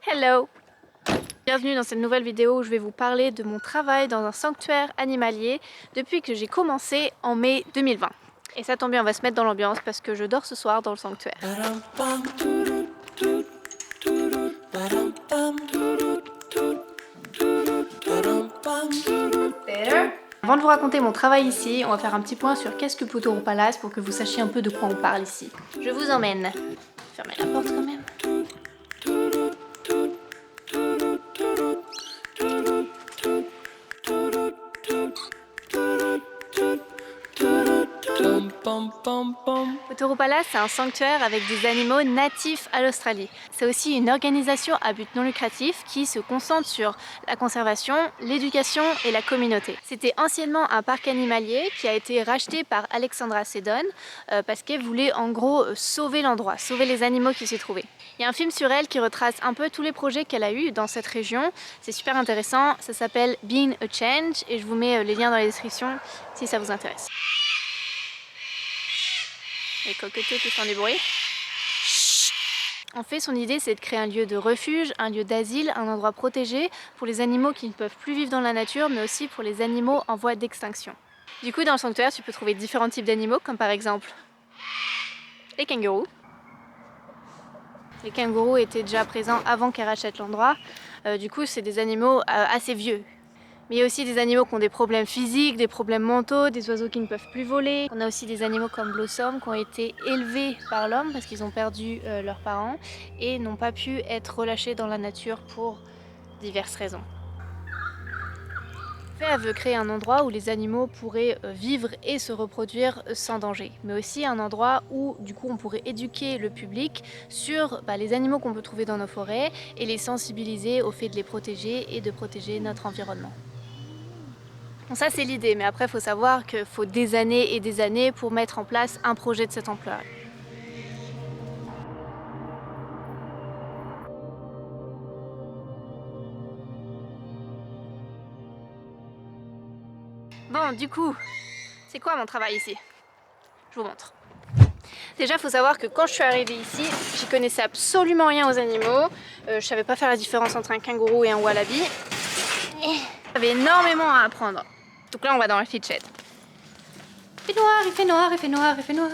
Hello! Bienvenue dans cette nouvelle vidéo où je vais vous parler de mon travail dans un sanctuaire animalier depuis que j'ai commencé en mai 2020. Et ça tombe bien, on va se mettre dans l'ambiance parce que je dors ce soir dans le sanctuaire. Avant de vous raconter mon travail ici, on va faire un petit point sur qu'est-ce que Potoro Palace pour que vous sachiez un peu de quoi on parle ici. Je vous emmène. Fermez la porte quand même. Potoro Palace, c'est un sanctuaire avec des animaux natifs à l'Australie. C'est aussi une organisation à but non lucratif qui se concentre sur la conservation, l'éducation et la communauté. C'était anciennement un parc animalier qui a été racheté par Alexandra Seddon parce qu'elle voulait en gros sauver l'endroit, sauver les animaux qui s'y trouvaient. Il y a un film sur elle qui retrace un peu tous les projets qu'elle a eus dans cette région. C'est super intéressant, ça s'appelle Being a Change et je vous mets les liens dans la description si ça vous intéresse. Les cocotiers qui font du bruit. En fait, son idée, c'est de créer un lieu de refuge, un lieu d'asile, un endroit protégé pour les animaux qui ne peuvent plus vivre dans la nature, mais aussi pour les animaux en voie d'extinction. Du coup, dans le sanctuaire, tu peux trouver différents types d'animaux, comme par exemple les kangourous. Les kangourous étaient déjà présents avant qu'elle rachète l'endroit. Du coup, c'est des animaux assez vieux. Mais il y a aussi des animaux qui ont des problèmes physiques, des problèmes mentaux, des oiseaux qui ne peuvent plus voler. On a aussi des animaux comme Blossom qui ont été élevés par l'homme parce qu'ils ont perdu leurs parents et n'ont pas pu être relâchés dans la nature pour diverses raisons. Elle veut créer un endroit où les animaux pourraient vivre et se reproduire sans danger, mais aussi un endroit où du coup on pourrait éduquer le public sur les animaux qu'on peut trouver dans nos forêts et les sensibiliser au fait de les protéger et de protéger notre environnement. Bon, ça c'est l'idée, mais après il faut savoir qu'il faut des années et des années pour mettre en place un projet de cette ampleur. Bon, du coup, c'est quoi mon travail ici? Je vous montre. Déjà, il faut savoir que quand je suis arrivée ici, j'y connaissais absolument rien aux animaux. Je savais pas faire la différence entre un kangourou et un wallaby. J'avais énormément à apprendre. Donc là, on va dans la feed shed. Il fait noir, il fait noir, il fait noir, il fait noir.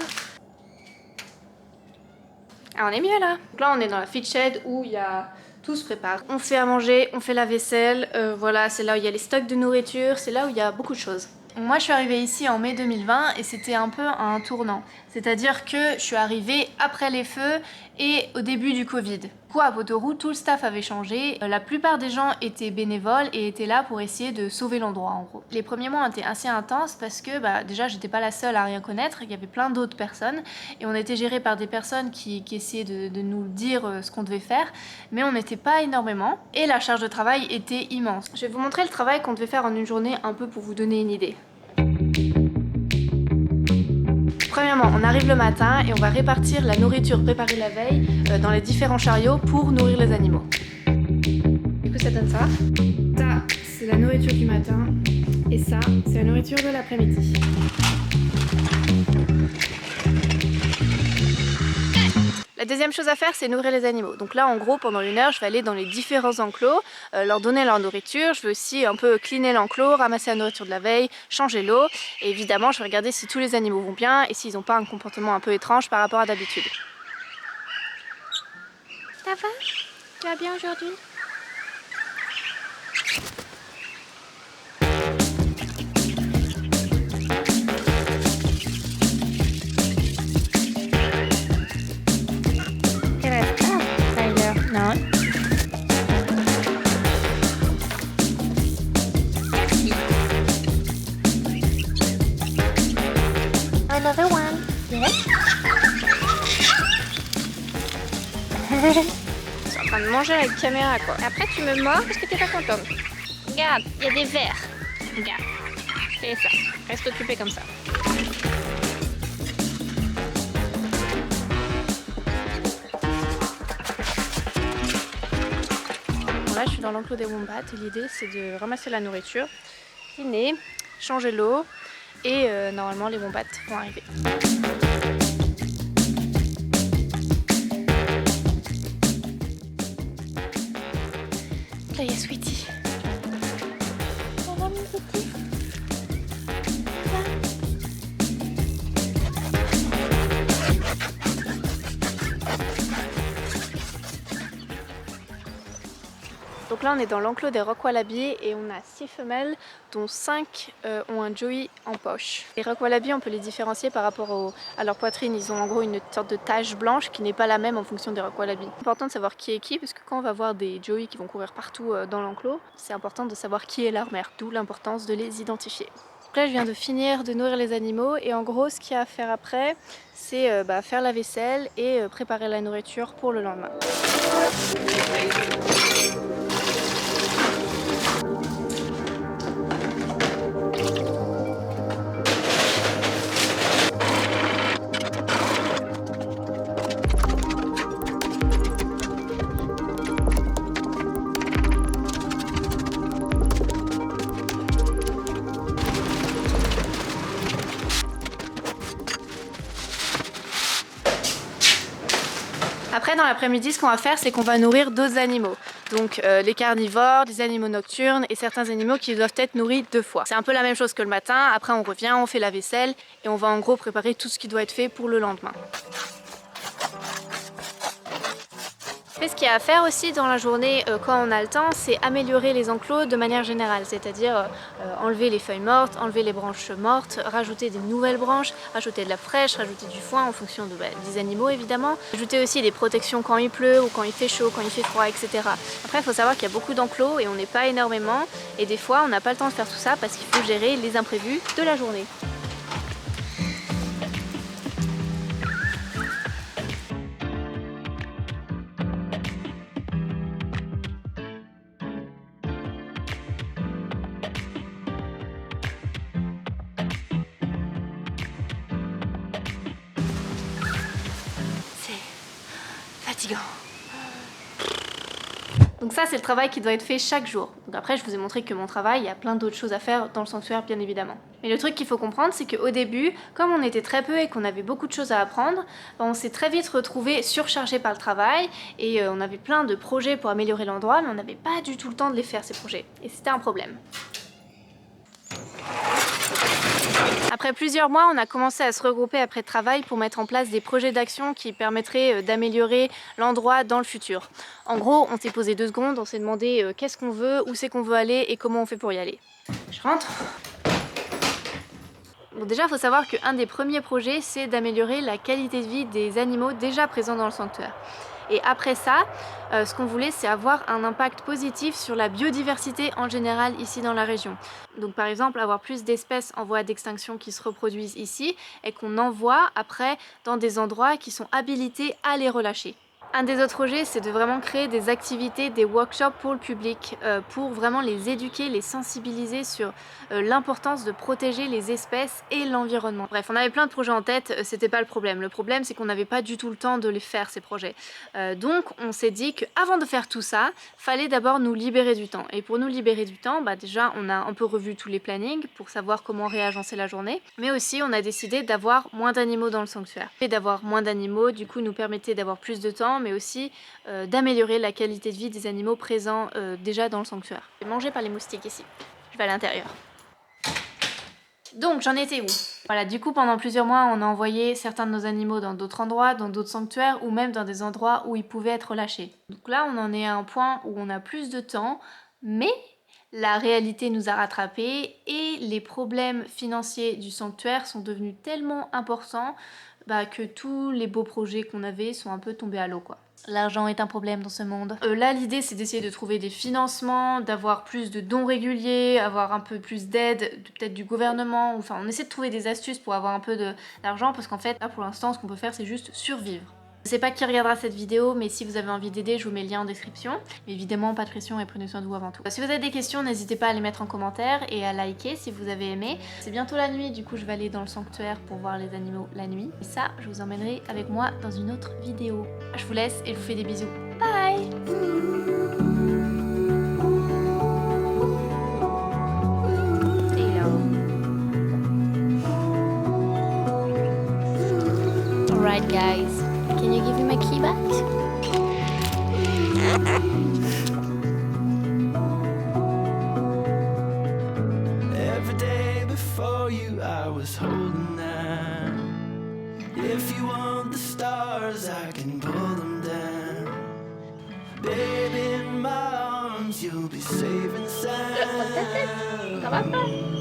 Ah, on est mieux là. Donc là, on est dans la feed shed où il y a... Tout se prépare. On fait à manger, on fait la vaisselle. Voilà, c'est là où il y a les stocks de nourriture. C'est là où il y a beaucoup de choses. Moi, je suis arrivée ici en mai 2020 et c'était un peu un tournant. C'est-à-dire que je suis arrivée après les feux et au début du Covid. Du coup, à Potoro, tout le staff avait changé. La plupart des gens étaient bénévoles et étaient là pour essayer de sauver l'endroit, en gros. Les premiers mois étaient assez intenses parce que déjà, j'étais pas la seule à rien connaître. Il y avait plein d'autres personnes et on était gérés par des personnes qui essayaient de nous dire ce qu'on devait faire, mais on n'était pas énormément et la charge de travail était immense. Je vais vous montrer le travail qu'on devait faire en une journée un peu pour vous donner une idée. Premièrement, on arrive le matin et on va répartir la nourriture préparée la veille dans les différents chariots pour nourrir les animaux. Du coup, ça donne ça. Ça, c'est la nourriture du matin et ça, c'est la nourriture de l'après-midi. La deuxième chose à faire, c'est nourrir les animaux. Donc là, en gros, pendant 1 heure, je vais aller dans les différents enclos, leur donner leur nourriture. Je vais aussi un peu cleaner l'enclos, ramasser la nourriture de la veille, changer l'eau. Et évidemment, je vais regarder si tous les animaux vont bien et s'ils n'ont pas un comportement un peu étrange par rapport à d'habitude. Ça va? Tu vas bien aujourd'hui? Non. Another one. Yes. Ils sont en train de manger avec la caméra quoi. Après tu me mords parce que t'es pas contente. Regarde, il y a des vers. Regarde. C'est ça. Reste occupé comme ça. Là, je suis dans l'enclos des wombats et l'idée c'est de ramasser la nourriture, cleaner, changer l'eau et normalement les wombats vont arriver. Là, il y a Sweetie. Ça va, mon petit? Donc là on est dans l'enclos des rocs wallabies et on a 6 femelles dont 5 ont un joey en poche. Les rocs wallabies on peut les différencier par rapport à leur poitrine, ils ont en gros une sorte de tache blanche qui n'est pas la même en fonction des rocs wallabies. C'est important de savoir qui est qui parce que quand on va voir des joey qui vont courir partout dans l'enclos, c'est important de savoir qui est leur mère, d'où l'importance de les identifier. Donc là je viens de finir de nourrir les animaux et en gros ce qu'il y a à faire après c'est faire la vaisselle et préparer la nourriture pour le lendemain. Après dans l'après-midi ce qu'on va faire c'est qu'on va nourrir d'autres animaux. Donc les carnivores, les animaux nocturnes et certains animaux qui doivent être nourris 2 fois. C'est un peu la même chose que le matin, après on revient, on fait la vaisselle et on va en gros préparer tout ce qui doit être fait pour le lendemain. Ce qu'il y a à faire aussi dans la journée quand on a le temps, c'est améliorer les enclos de manière générale, c'est-à-dire enlever les feuilles mortes, enlever les branches mortes, rajouter des nouvelles branches, rajouter de la fraîche, rajouter du foin en fonction des animaux évidemment, rajouter aussi des protections quand il pleut ou quand il fait chaud, quand il fait froid, etc. Après il faut savoir qu'il y a beaucoup d'enclos et on n'est pas énormément et des fois on n'a pas le temps de faire tout ça parce qu'il faut gérer les imprévus de la journée. Fatigant. Donc ça c'est le travail qui doit être fait chaque jour. Donc après je vous ai montré que mon travail, il y a plein d'autres choses à faire dans le sanctuaire bien évidemment. Mais le truc qu'il faut comprendre c'est qu'au début, comme on était très peu et qu'on avait beaucoup de choses à apprendre, on s'est très vite retrouvé surchargé par le travail et on avait plein de projets pour améliorer l'endroit mais on n'avait pas du tout le temps de les faire ces projets. Et c'était un problème. Après plusieurs mois, on a commencé à se regrouper après le travail pour mettre en place des projets d'action qui permettraient d'améliorer l'endroit dans le futur. En gros, on s'est posé 2 secondes, on s'est demandé qu'est-ce qu'on veut, où c'est qu'on veut aller et comment on fait pour y aller. Je rentre. Bon, déjà, il faut savoir qu'un des premiers projets, c'est d'améliorer la qualité de vie des animaux déjà présents dans le sanctuaire. Et après ça, ce qu'on voulait, c'est avoir un impact positif sur la biodiversité en général ici dans la région. Donc par exemple, avoir plus d'espèces en voie d'extinction qui se reproduisent ici et qu'on envoie après dans des endroits qui sont habilités à les relâcher. Un des autres projets, c'est de vraiment créer des activités, des workshops pour le public, pour vraiment les éduquer, les sensibiliser sur l'importance de protéger les espèces et l'environnement. Bref, on avait plein de projets en tête, c'était pas le problème. Le problème, c'est qu'on n'avait pas du tout le temps de les faire, ces projets. Donc, on s'est dit qu'avant de faire tout ça, fallait d'abord nous libérer du temps. Et pour nous libérer du temps, déjà, on a un peu revu tous les plannings pour savoir comment réagencer la journée. Mais aussi, on a décidé d'avoir moins d'animaux dans le sanctuaire. Et d'avoir moins d'animaux, du coup, nous permettait d'avoir plus de temps, mais aussi d'améliorer la qualité de vie des animaux présents déjà dans le sanctuaire. Je vais manger par les moustiques ici. Je vais à l'intérieur. Donc j'en étais où? Voilà, du coup pendant plusieurs mois on a envoyé certains de nos animaux dans d'autres endroits, dans d'autres sanctuaires ou même dans des endroits où ils pouvaient être relâchés. Donc là on en est à un point où on a plus de temps, mais la réalité nous a rattrapés et les problèmes financiers du sanctuaire sont devenus tellement importants que tous les beaux projets qu'on avait sont un peu tombés à l'eau quoi. L'argent est un problème dans ce monde. Là l'idée c'est d'essayer de trouver des financements, d'avoir plus de dons réguliers, avoir un peu plus d'aide, peut-être du gouvernement, enfin on essaie de trouver des astuces pour avoir un peu d'argent parce qu'en fait là pour l'instant ce qu'on peut faire c'est juste survivre. Je sais pas qui regardera cette vidéo, mais si vous avez envie d'aider, je vous mets le lien en description. Mais évidemment, pas de pression et prenez soin de vous avant tout. Si vous avez des questions, n'hésitez pas à les mettre en commentaire et à liker si vous avez aimé. C'est bientôt la nuit, du coup je vais aller dans le sanctuaire pour voir les animaux la nuit. Et ça, je vous emmènerai avec moi dans une autre vidéo. Je vous laisse et je vous fais des bisous. Bye! Alright guys. Can you give me my key back? babe in my arms, you'll be safe and Prends ta tête, ça va pas?